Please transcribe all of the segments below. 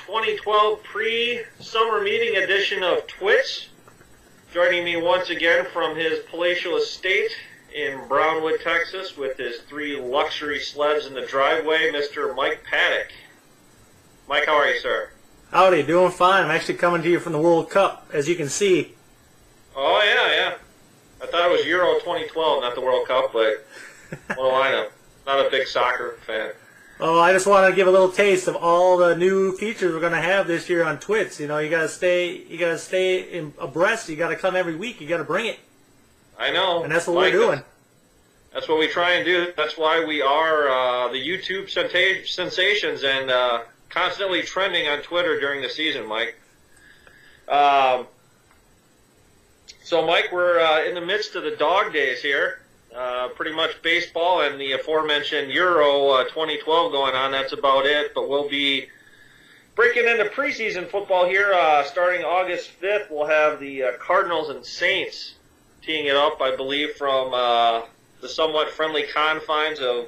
2012 pre-summer meeting edition of TWITS. Joining me once again from his palatial estate in Brownwood, Texas, with his 3 luxury sleds in the driveway, Mr. Mike Paddock. Mike, how are you, sir? Howdy, doing fine. I'm actually coming to you from the World Cup, as you can see. Oh, yeah. I thought it was Euro 2012, not the World Cup, but what do I know? Not a big soccer fan. Oh, I just want to give a little taste of all the new features we're going to have this year on TWITS. You know, you got to stay abreast. You got to come every week. You got to bring it. I know. And that's what we're doing. That's what we try and do. That's why we are the YouTube sensations and constantly trending on Twitter during the season, Mike. So, Mike, we're in the midst of the dog days here. Pretty much baseball and the aforementioned Euro 2012 going on. That's about it. But we'll be breaking into preseason football here starting August 5th. We'll have the Cardinals and Saints teeing it up, I believe, from the somewhat friendly confines of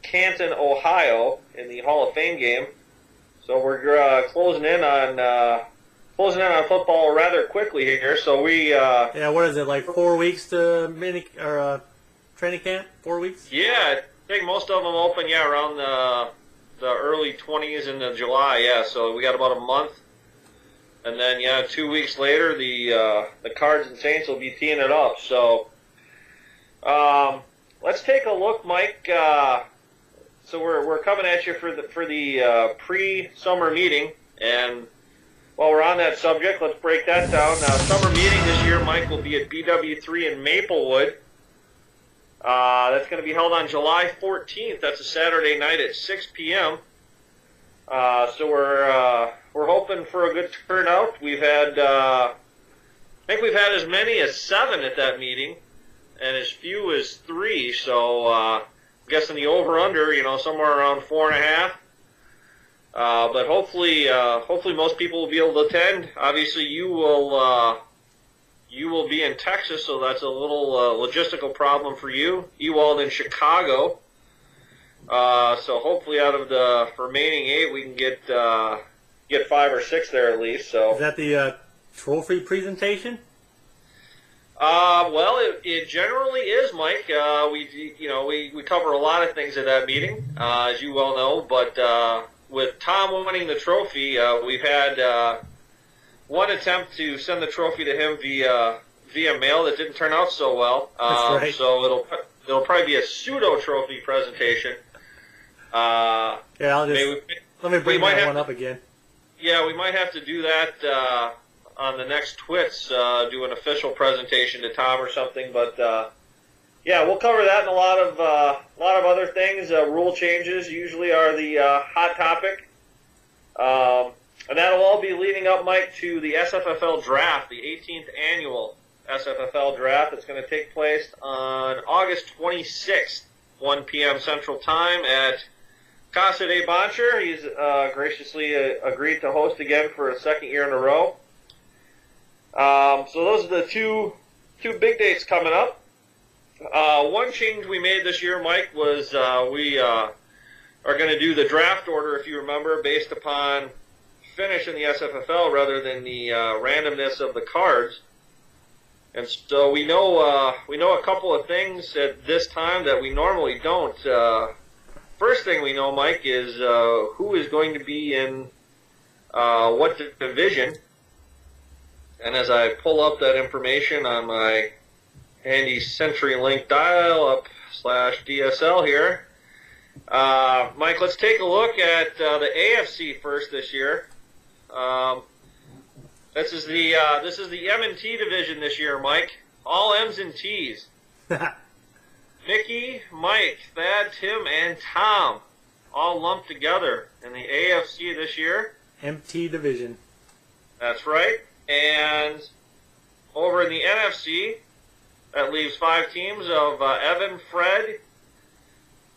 Canton, Ohio, in the Hall of Fame game. So we're closing in on football rather quickly here. So we yeah, what is it, like 4 weeks to training camp? 4 weeks? Yeah, I think most of them open around the early 20s into July. Yeah, so we got about a month. And then, 2 weeks later, the Cards and Saints will be teeing it up. So let's take a look, Mike. So we're coming at you for the pre-summer meeting, and while we're on that subject, let's break that down. Summer meeting this year, Mike, will be at BW3 in Maplewood. That's going to be held on July 14th. That's a Saturday night at 6 p.m. So we're hoping for a good turnout. We've had, I think we've had as many as 7 at that meeting, and as few as 3. So I'm guessing the over/under, somewhere around 4.5. But hopefully most people will be able to attend. Obviously, you will be in Texas, so that's a little logistical problem for you. Ewald in Chicago. So hopefully, out of the remaining 8, we can get 5 or 6 there at least. So is that the trophy presentation? Well, it generally is, Mike. We cover a lot of things at that meeting, as you well know. But with Tom winning the trophy, we've had one attempt to send the trophy to him via mail that didn't turn out so well. That's right. So it'll probably be a pseudo trophy presentation. Yeah, let me bring that one up again. Yeah, we might have to do that on the next TWITS, do an official presentation to Tom or something. But yeah, we'll cover that and a lot of other things. Rule changes usually are the hot topic, and that'll all be leading up, Mike, to the SFFL draft, the 18th annual SFFL draft. That's going to take place on August 26th, 1 p.m. Central Time at Casa de Boncher. He's graciously agreed to host again for a second year in a row. So those are the two big dates coming up. One change we made this year, Mike, was we are going to do the draft order, if you remember, based upon finish in the SFFL rather than the randomness of the cards. And so we know a couple of things at this time that we normally don't. First thing we know, Mike, is who is going to be in what division. And as I pull up that information on my handy CenturyLink dial-up/DSL here, Mike, let's take a look at the AFC first this year. This is the M&T division this year, Mike. All M's and T's. Mickey, Mike, Thad, Tim, and Tom all lumped together in the AFC this year. MT division. That's right. And over in the NFC, that leaves 5 teams of Evan, Fred,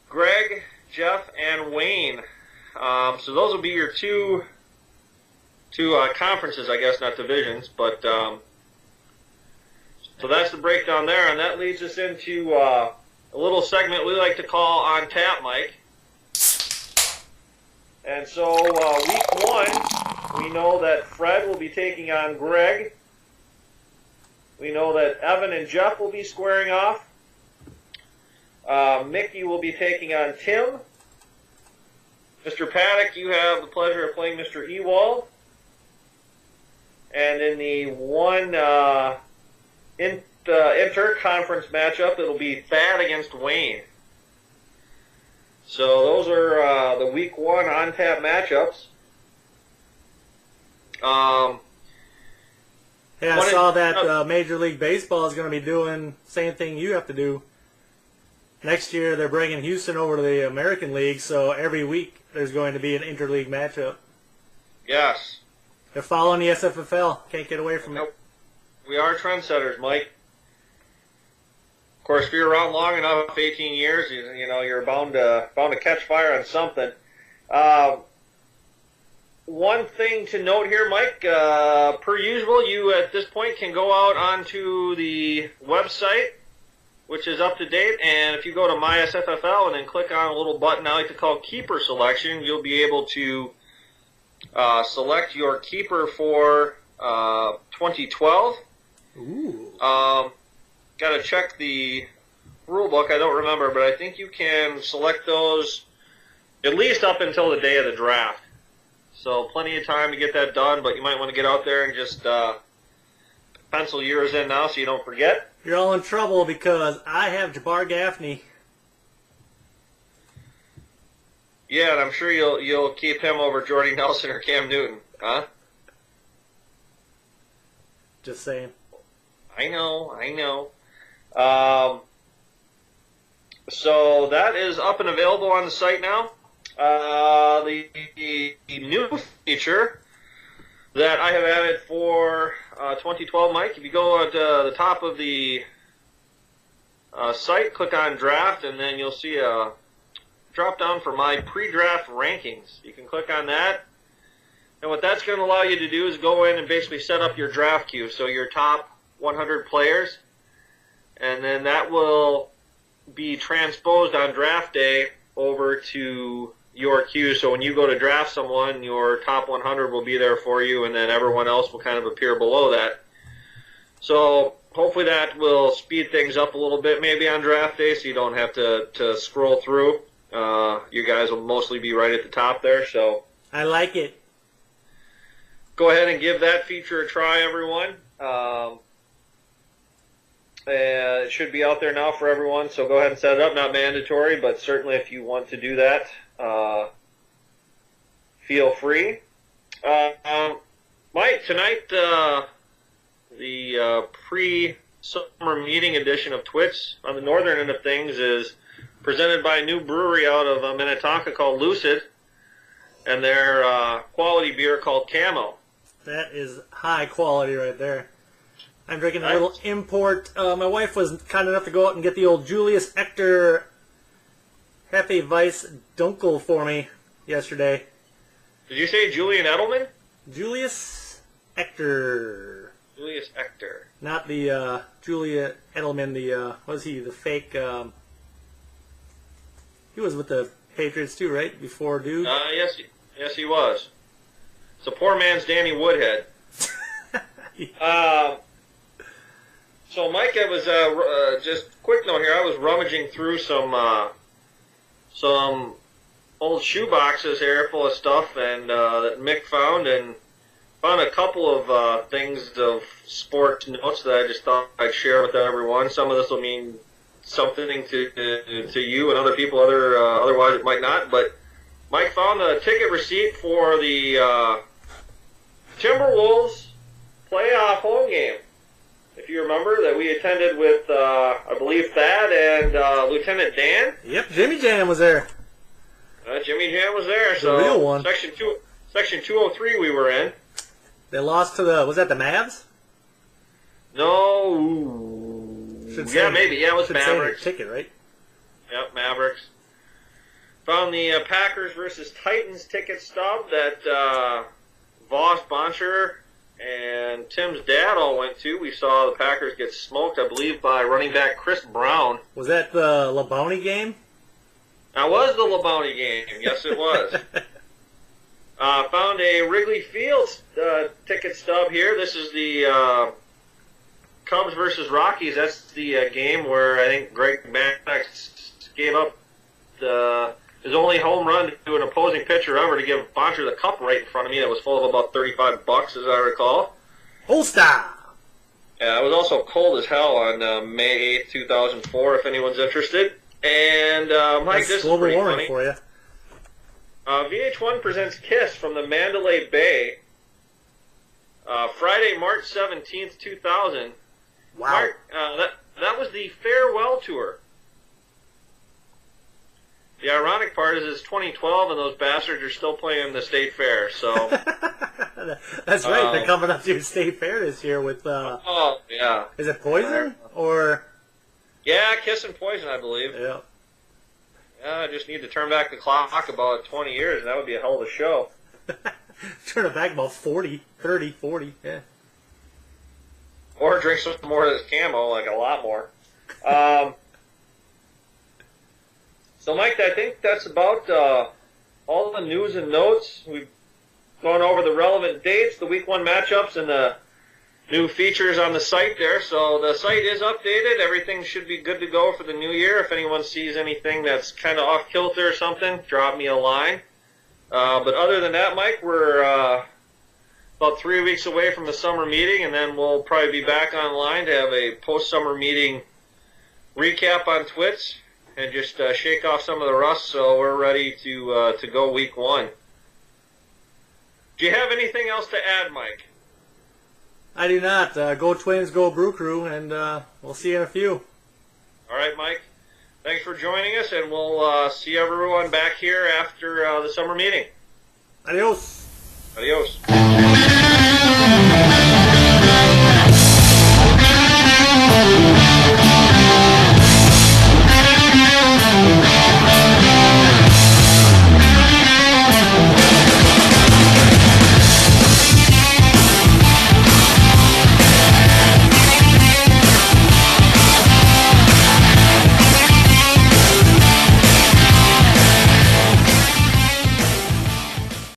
Greg, Jeff, and Wayne. So those will be your two conferences, I guess, not divisions. But so that's the breakdown there, and that leads us into a little segment we like to call On Tap, Mike. And so week 1, we know that Fred will be taking on Greg. We know that Evan and Jeff will be squaring off. Mickey will be taking on Tim. Mr. Paddock, you have the pleasure of playing Mr. Ewald. And in the one inter-conference matchup, it'll be Thad against Wayne. So those are the week 1 on-tap matchups. Yeah, I saw that Major League Baseball is going to be doing the same thing you have to do. Next year, they're bringing Houston over to the American League, so every week there's going to be an interleague matchup. Yes. They're following the SFFL. Can't get away from it. We are trendsetters, Mike. Of course, if you're around long enough, 18 years, you know you're bound to catch fire on something. One thing to note here, Mike, per usual, you at this point can go out onto the website, which is up to date, and if you go to My SFFL and then click on a little button I like to call Keeper Selection, you'll be able to select your keeper for 2012. Ooh. Got to check the rule book. I don't remember, but I think you can select those at least up until the day of the draft. So plenty of time to get that done, but you might want to get out there and just pencil yours in now so you don't forget. You're all in trouble because I have Jabbar Gaffney. Yeah, and I'm sure you'll keep him over Jordy Nelson or Cam Newton, huh? Just saying. I know. So that is up and available on the site now. The new feature that I have added for 2012, Mike, if you go at the top of the site, click on Draft, and then you'll see a drop down for my pre-draft rankings. You can click on that, and what that's going to allow you to do is go in and basically set up your draft queue, so your top 100 players, and then that will be transposed on draft day over to your queue. So when you go to draft someone, your top 100 will be there for you, and then everyone else will kind of appear below that. So hopefully that will speed things up a little bit maybe on draft day, so you don't have to scroll through. You guys will mostly be right at the top there. So I like it. Go ahead and give that feature a try, everyone. It should be out there now for everyone, so go ahead and set it up. Not mandatory, but certainly if you want to do that, feel free. Mike, tonight, the pre-summer meeting edition of TWITS on the northern end of things is presented by a new brewery out of Minnetonka called Lucid, and their quality beer called Camo. That is high quality right there. I'm drinking a little import. My wife was kind enough to go out and get the old Julius Ector Hefe Weiss Dunkel for me yesterday. Did you say Julian Edelman? Julius Ector. Julius Ector. Not the Julia Edelman, the, was he, the fake, he was with the Patriots too, right? Before Dude? Yes, he was. It's a poor man's Danny Woodhead. So, Mike, I was just quick note here. I was rummaging through some old shoe boxes here full of stuff, and that Mick found, and found a couple of things of sport notes that I just thought I'd share with everyone. Some of this will mean something to you and other people. Otherwise, it might not. But Mike found a ticket receipt for the Timberwolves playoff home game. If you remember, that we attended with, I believe, Thad and Lieutenant Dan. Yep, Jimmy Jam was there. Jimmy Jam was there. The real one. Section 203 we were in. They lost to the, was that the Mavs? No. Maybe. Yeah, it was Mavericks. Ticket, right? Yep, Mavericks. Found the Packers versus Titans ticket stub that Voss, Boncher, and Tim's dad all went to. We saw the Packers get smoked, I believe, by running back Chris Brown. Was that the LeBounty game? That was the LeBounty game. Yes, it was. Found a Wrigley Field ticket stub here. This is the Cubs versus Rockies. That's the game where I think Greg Maddux gave up his only home run to an opposing pitcher ever to give Boncher the cup right in front of me. That was full of about $35, as I recall. Holsta! Yeah, it was also cold as hell on May 8th, 2004, if anyone's interested. And, Mike, this is pretty funny. For you. VH1 presents Kiss from the Mandalay Bay. Friday, March 17th, 2000. Wow. That was the farewell tour. The ironic part is it's 2012 and those bastards are still playing the state fair. So that's right. They're coming up to your state fair this year with. Oh yeah. Is it Poison or? Yeah, Kiss and Poison, I believe. Yeah. Yeah, I just need to turn back the clock about 20 years, and that would be a hell of a show. Turn it back about 40, 30, 40, yeah. Or drink some more of this camo, like a lot more. So, Mike, I think that's about all the news and notes. We've gone over the relevant dates, the Week 1 matchups, and the new features on the site there. So the site is updated. Everything should be good to go for the new year. If anyone sees anything that's kind of off kilter or something, drop me a line. But other than that, Mike, we're about 3 weeks away from the summer meeting, and then we'll probably be back online to have a post-summer meeting recap on TWITS and just shake off some of the rust so we're ready to go Week 1. Do you have anything else to add, Mike? I do not. Go Twins, go Brew Crew, and we'll see you in a few. All right, Mike. Thanks for joining us, and we'll see everyone back here after the summer meeting. Adios. Adios.